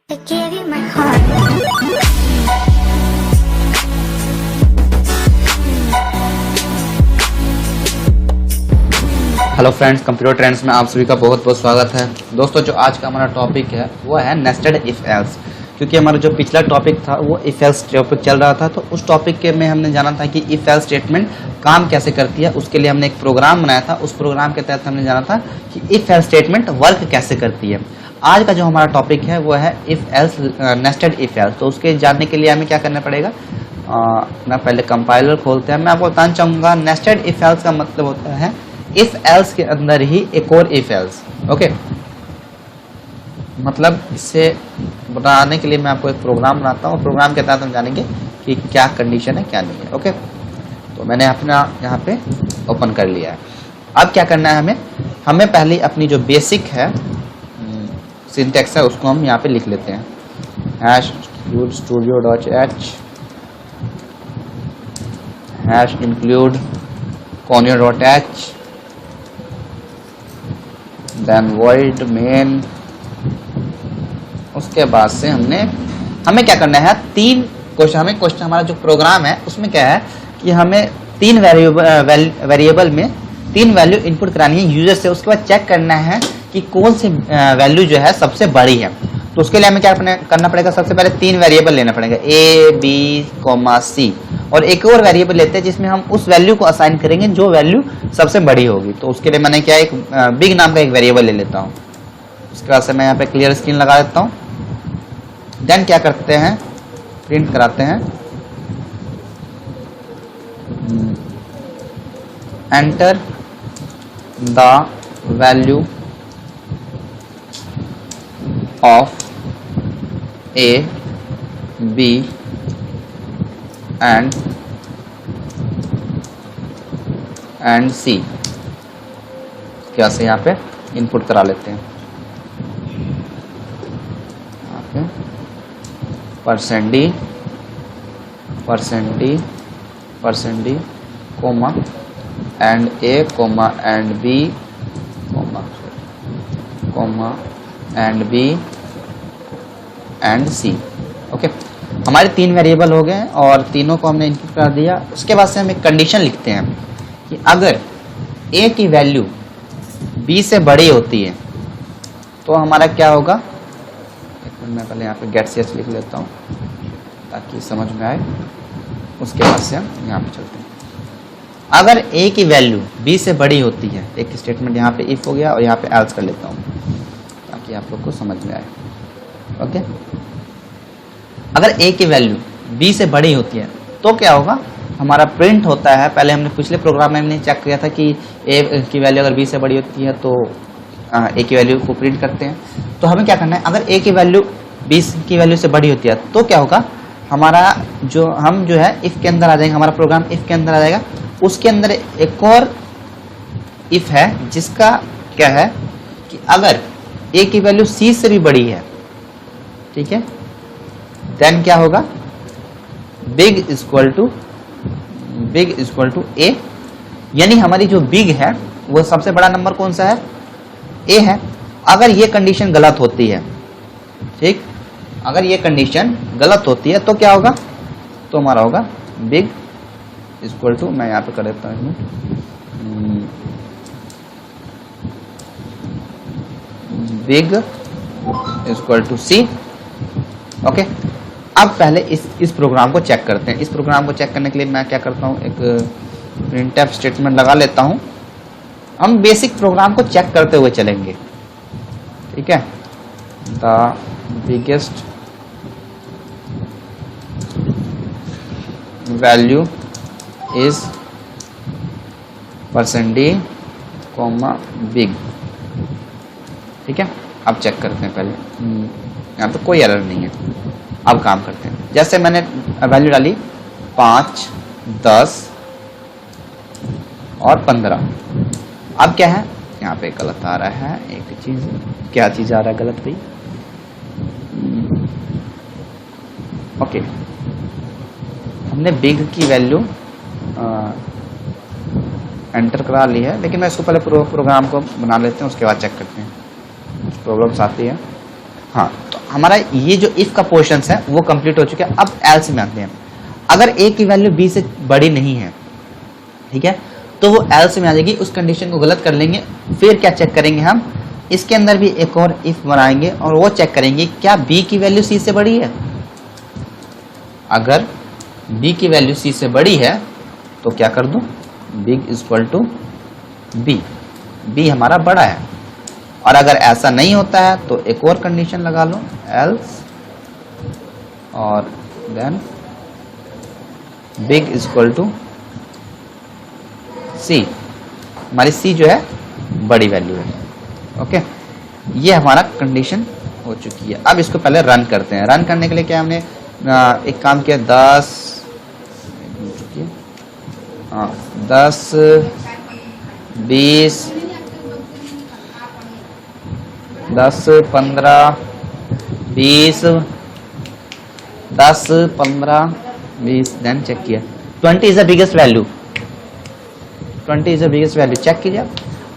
I gave you my heart. Hello friends, computer trends में आप सभी का बहुत बहुत स्वागत है। दोस्तों, जो आज का हमारा टॉपिक है वो है नेस्टेड इफ एल्स। क्योंकि हमारा जो पिछला टॉपिक था वो इफ एल्स टॉपिक चल रहा था, तो उस टॉपिक के में हमने जाना था कि इफ एल्स स्टेटमेंट काम कैसे करती है। उसके लिए हमने एक प्रोग्राम बनाया था। उस प्रोग्राम के तहत हमने जाना था कि इफ एल्स स्टेटमेंट वर्क कैसे करती है। आज का जो हमारा टॉपिक है वो है if else nested if else. तो उसके जानने के लिए हमें क्या करना पड़ेगा, मैं पहले कंपाइलर खोलते हैं। मैं आपको बताना चाहूँगा नेस्टेड इफ एल्स का मतलब होता है इफ एल्स के अंदर ही एक और इफ एल्स। ओके, मतलब इसे बनाने के लिए मैं आपको एक प्रोग्राम बनाता हूँ। प्रोग्राम के तहत हम जानेंगे कि क्या कंडीशन है क्या नहीं है। ओके, तो मैंने अपना यहाँ पे ओपन कर लिया है। अब क्या करना है, हमें पहले अपनी जो बेसिक है सिंटैक्स है उसको हम यहाँ पे लिख लेते हैं। Hash include studio.h hash include conio.h then void main। उसके बाद से हमें क्या करना है, तीन क्वेश्चन हमारा जो प्रोग्राम है उसमें क्या है कि हमें तीन वेरिएबल में तीन वैल्यू इनपुट करानी है यूजर से। उसके बाद चेक करना है कि कौन सी वैल्यू जो है सबसे बड़ी है। तो उसके लिए हमें क्या करना पड़ेगा, सबसे पहले तीन वेरिएबल लेना पड़ेगा a b c, और एक और वेरिएबल लेते हैं जिसमें हम उस वैल्यू को असाइन करेंगे जो वैल्यू सबसे बड़ी होगी। तो उसके लिए मैंने क्या एक बिग नाम का एक वेरिएबल ले लेता हूँ। उसके बाद से मैं यहाँ पे क्लियर स्क्रीन लगा देता हूँ। देन क्या करते हैं, प्रिंट कराते हैं enter the value of a b and C. क्या से यहाँ पे इनपुट करा लेते हैं। यहाँ पे %d comma and a comma and b comma and b and c। Okay, हमारे तीन वेरिएबल हो गए और तीनों को हमने इनपुट कर दिया। उसके बाद से हम एक कंडीशन लिखते हैं कि अगर a की वैल्यू b से बड़ी होती है तो हमारा क्या होगा। एक मिनट, मैं पहले यहाँ पे गेट ch लिख लेता हूँ ताकि समझ में आए। उसके बाद से हम यहाँ पे चलते हैं। अगर a की वैल्यू b से बड़ी होती है, एक स्टेटमेंट यहाँ पे इफ हो गया और यहाँ पे एल्स कर लेता हूँ ताकि आप लोग को समझ में आए। ओके, अगर a की वैल्यू b से बड़ी होती है तो क्या होगा, हमारा प्रिंट होता है। पहले हमने पिछले प्रोग्राम में हमने चेक किया था कि a की वैल्यू अगर b से बड़ी होती है तो a की वैल्यू को प्रिंट करते हैं। तो हमें क्या करना है, अगर a की वैल्यू b की वैल्यू से बड़ी होती है तो क्या होगा, हमारा जो है इफ के अंदर आ जाएगा, हमारा प्रोग्राम इफ के अंदर आ जाएगा। उसके अंदर एक और इफ है जिसका क्या है कि अगर a की वैल्यू c से भी बड़ी है, ठीक है, देन क्या होगा, बिग इक्वल टू a। यानी हमारी जो बिग है वो सबसे बड़ा नंबर कौन सा है, a है। अगर ये कंडीशन गलत होती है, ठीक, अगर ये कंडीशन गलत होती है तो क्या होगा, तो हमारा होगा बिग इक्वल टू, मैं यहाँ पे कर देता हूँ big equal to c। Okay, अब पहले इस प्रोग्राम को चेक करते हैं। इस प्रोग्राम को चेक करने के लिए मैं क्या करता हूँ, एक प्रिंटफ स्टेटमेंट लगा लेता हूँ। हम बेसिक प्रोग्राम को चेक करते हुए चलेंगे, ठीक है। The biggest value is %d comma big, ठीक है। अब चेक करते हैं पहले, यहाँ पे कोई एरर नहीं है। अब काम करते हैं, जैसे मैंने वैल्यू डाली 5, 10 और 15। अब क्या है, यहाँ पे गलत आ रहा है एक चीज। क्या चीज आ रहा है गलत भाई, ओके, हमने बिग की वैल्यू एंटर करा ली है, लेकिन मैं इसको पहले प्रोग्राम को बना लेते हैं, उसके बाद चेक करते हैं। प्रॉब्लम्स आती है। हाँ, तो हमारा ये जो इफ का पोर्शन है वो कंप्लीट हो चुका है। अब एल्स में आते हैं। अगर ए की वैल्यू बी से बड़ी नहीं है, ठीक है, तो वो एल्स में आ जाएगी। उस कंडीशन को गलत कर लेंगे। फिर क्या चेक करेंगे हम, इसके अंदर भी एक और इफ बनाएंगे और वो चेक करेंगे क्या बी की वैल्यू सी से बड़ी है। अगर बी की वैल्यू सी से बड़ी है तो क्या कर दूं, big equal to B, B हमारा बड़ा है। और अगर ऐसा नहीं होता है तो एक और कंडीशन लगा लो, एल्स और देन बिग इक्वल टू सी, हमारी सी जो है बड़ी वैल्यू है। ओके, ये हमारा कंडीशन हो चुकी है। अब इसको पहले रन करते हैं। रन करने के लिए क्या हमने एक काम किया, 10 20 10 15 20 10 15 20 देन चेक किया 20 is the biggest value, 20 is the biggest value. Check कीजिए।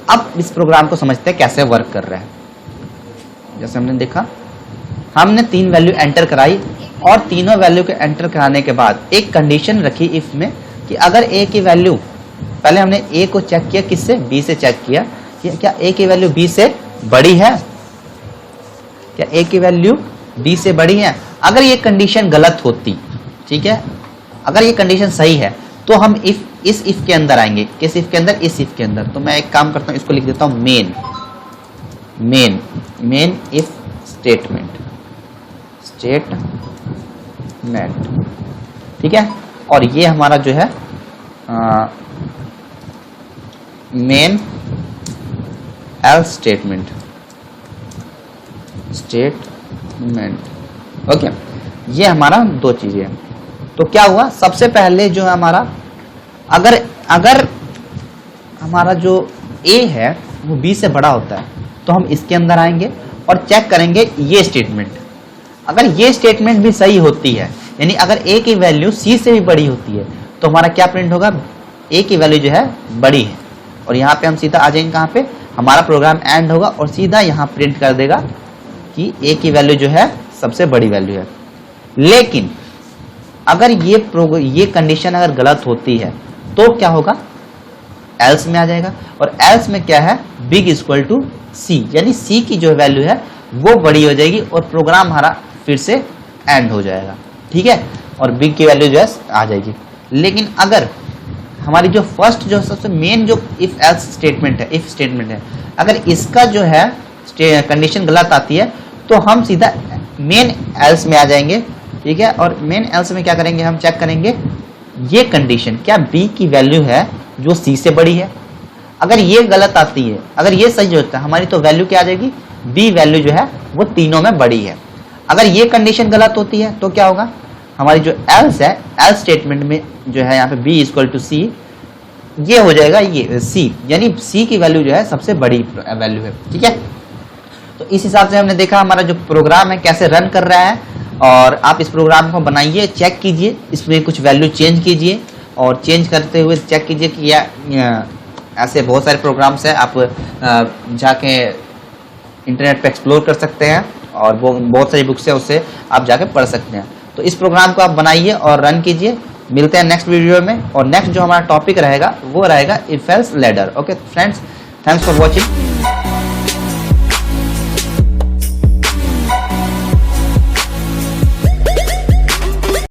अब इस प्रोग्राम को समझते हैं कैसे वर्क कर रहा है। जैसे हमने देखा, हमने 3 वैल्यू एंटर कराई और तीनों वैल्यू को एंटर कराने के बाद एक कंडीशन रखी इफ में कि अगर ए की वैल्यू, पहले हमने ए को चेक किया किससे, बी से चेक किया कि क्या ए की वैल्यू बी से बड़ी है, क्या ए की वैल्यू बी से बड़ी है। अगर ये कंडीशन गलत होती, ठीक है, अगर ये कंडीशन सही है तो हम इस इफ के अंदर आएंगे। किस इफ के अंदर, इस इफ के अंदर। तो मैं एक काम करता हूं, इसको लिख देता हूं मेन इफ स्टेटमेंट, ठीक है। और ये हमारा जो है मेन एल्स स्टेटमेंट, ओके। ये हमारा 2 चीजें हैं। तो क्या हुआ, सबसे पहले जो है हमारा, अगर हमारा जो ए है वो बी से बड़ा होता है तो हम इसके अंदर आएंगे और चेक करेंगे ये स्टेटमेंट। अगर ये स्टेटमेंट भी सही होती है, यानी अगर ए की वैल्यू सी से भी बड़ी होती है तो हमारा क्या प्रिंट होगा, ए की वैल्यू जो है बड़ी है। और यहाँ पे हम सीधा आ जाएंगे, कहाँ पे, हमारा प्रोग्राम एंड होगा और सीधा यहाँ प्रिंट कर देगा कि ए की वैल्यू जो है सबसे बड़ी वैल्यू है। लेकिन अगर ये कंडीशन अगर गलत होती है तो क्या होगा, एल्स में आ जाएगा। और एल्स में क्या है, बिग इक्वल टू सी, यानी सी की जो वैल्यू है वो बड़ी हो जाएगी और प्रोग्राम हमारा फिर से एंड हो जाएगा, ठीक है। और बिग की वैल्यू जो है आ जाएगी। लेकिन अगर हमारी जो फर्स्ट जो सबसे मेन जो इफ एल्स स्टेटमेंट है, इफ स्टेटमेंट है, अगर इसका जो है कंडीशन गलत आती है तो हम सीधा मेन एल्स में आ जाएंगे, ठीक है। और मेन एल्स में क्या करेंगे, हम चेक करेंगे ये कंडीशन क्या बी की वैल्यू है जो सी से बड़ी है। अगर ये गलत आती है, अगर ये सही होता है, हमारी तो वैल्यू क्या आ जाएगी, बी वैल्यू जो है वो तीनों में बड़ी है। अगर ये कंडीशन गलत होती है तो क्या होगा, हमारी जो एल्स है, एल्स स्टेटमेंट में जो है यहाँ पे बी इक्वल टू सी, ये हो जाएगा ये सी, यानी सी की वैल्यू जो है सबसे बड़ी वैल्यू है, ठीक है। तो इस हिसाब से हमने देखा हमारा जो प्रोग्राम है कैसे रन कर रहा है। और आप इस प्रोग्राम को बनाइए, चेक कीजिए, इसमें कुछ वैल्यू चेंज कीजिए और चेंज करते हुए चेक कीजिए कि ऐसे बहुत सारे प्रोग्राम्स हैं, आप जाके इंटरनेट पे एक्सप्लोर कर सकते हैं और वो बहुत सारी बुक्स है, उससे आप जाके पढ़ सकते हैं। तो इस प्रोग्राम को आप बनाइए और रन कीजिए। मिलते हैं नेक्स्ट वीडियो में। और नेक्स्ट जो हमारा टॉपिक रहेगा वो रहेगा if else ladder. Okay friends, thanks for watching.